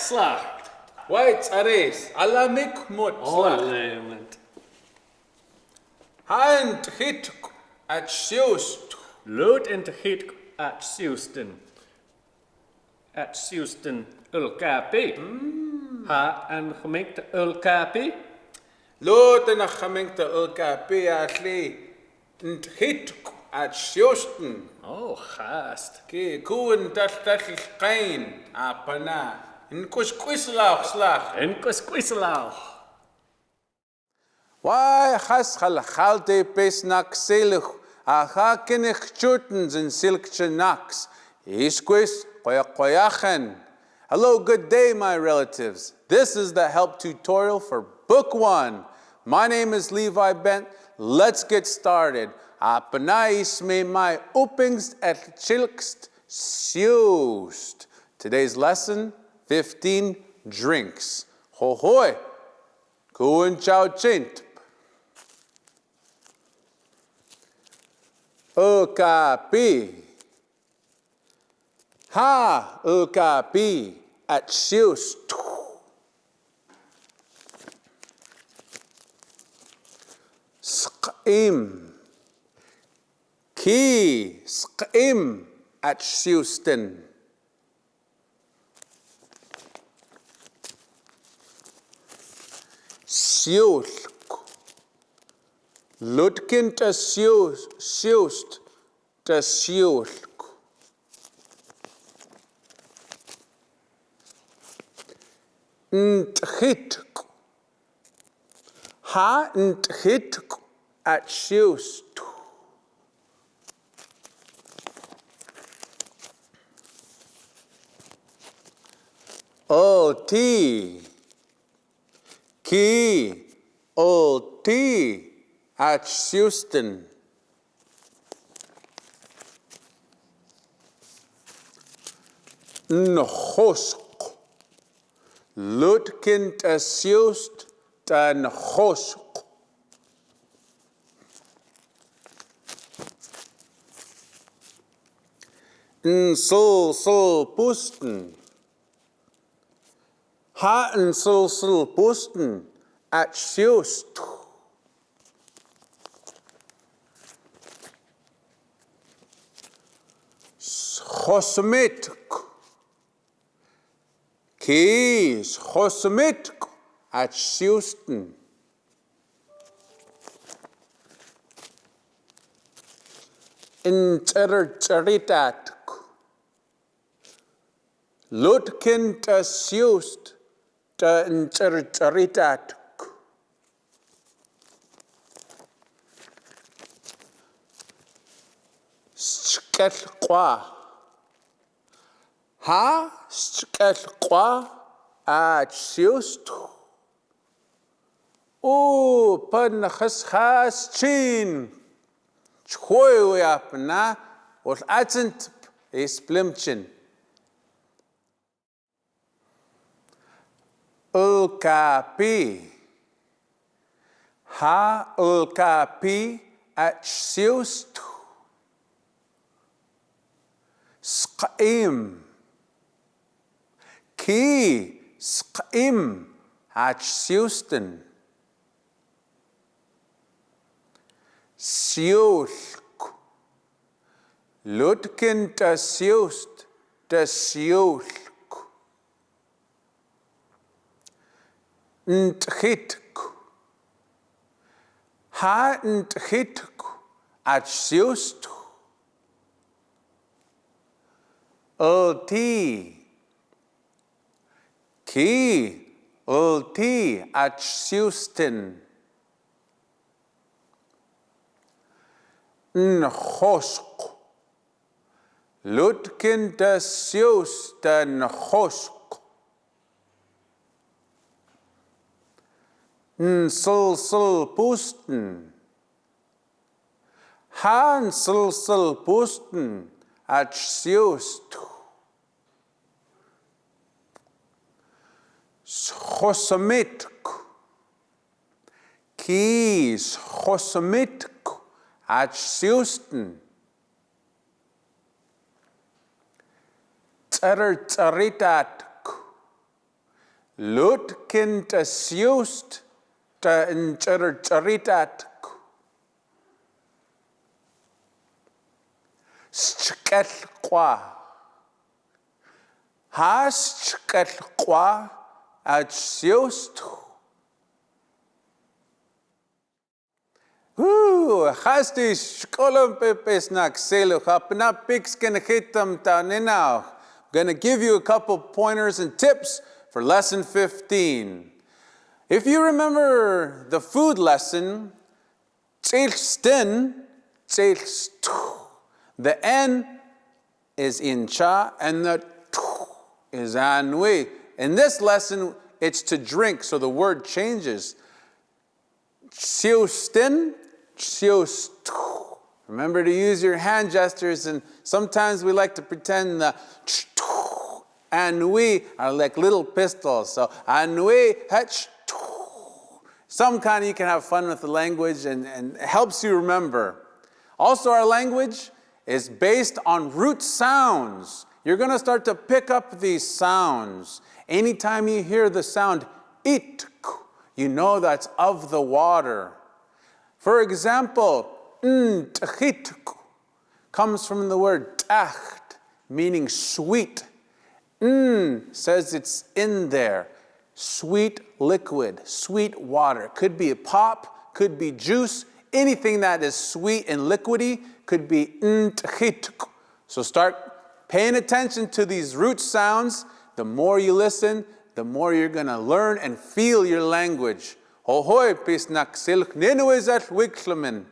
slacht. Wait, Ares, alamik mut slag. Ollement. Hand hit at shoest. Lood in te giet at Houston. At Houston ulkapi. Ha en gemeente ulkapi. Lot en a gemengte ulka peatli. And hit at shoesten. Oh, gast. Ke koen dat kain apana. In kuskuislach slag. En kusquislauch. Why has halhalte pesnak selig. Aha kinich chutens and silk chenaks. Isquis koyachen. Hello, good day, my relatives. This is the help tutorial for Book 1. My name is Levi Bent. Let's get started. Apanais me my opingst et chilkst siust. Today's lesson, 15 drinks. Ho hoi. Kuin chow chint. Ukapi. Ha ukapi at siust. Sqim. Ki sqim at siusten. Siulk. Lutkin te siust te siulk. Ntchitk. Ha ntchitk at siust. Oti. Ki oti at siusten. Nhosk. Lutkin te siust te nhosk. Sul pusten. Ha sul pusten at siust. Schosmitk. Ki schosmitk at siusten. Interteritat. Lutkin te siust te interteritat. Skelqua. Ha skelqua at siust. O pan khas chin. Chhoy yapna ol atsent is plimchin. Ulkapi. Ha ulkapi at siust. Sqim. Ki sqim at siusten. Siulk. Lutkin te siust te siulk. Ntchitk. Ha ntchitk at siust. Ulti. Ki ulti at siusten. Nhosk. Lutkin te siust te nhosk. Sul pusten. Han sul pusten at siust. Schosamitk. Ki schosamitk at siusten. Tsaritatk. Lut kin ta siust ta charitat. Schkel qua. Has schkel qua at siust. Hasti shkolom pepes nakselu hapna pix can hitam taninau. Gonna give you a couple pointers and tips for lesson 15. If you remember the food lesson, the N is in cha and the is anui. In this lesson, it's to drink, so the word changes. Siustin, siustu. Remember to use your hand gestures, and sometimes we like to pretend the and we are like little pistols. So and we some kind of you can have fun with the language and it helps you remember. Also, our language is based on root sounds. You're going to start to pick up these sounds. Anytime you hear the sound it, you know that's of the water. For example, comes from the word tacht, meaning sweet. Says it's in there. Sweet liquid, sweet water. Could be a pop, could be juice. Anything that is sweet and liquidy could be So start paying attention to these root sounds. The more you listen, the more you're going to learn and feel your language. Hohoi pisnak silk ninuizat wiklamin.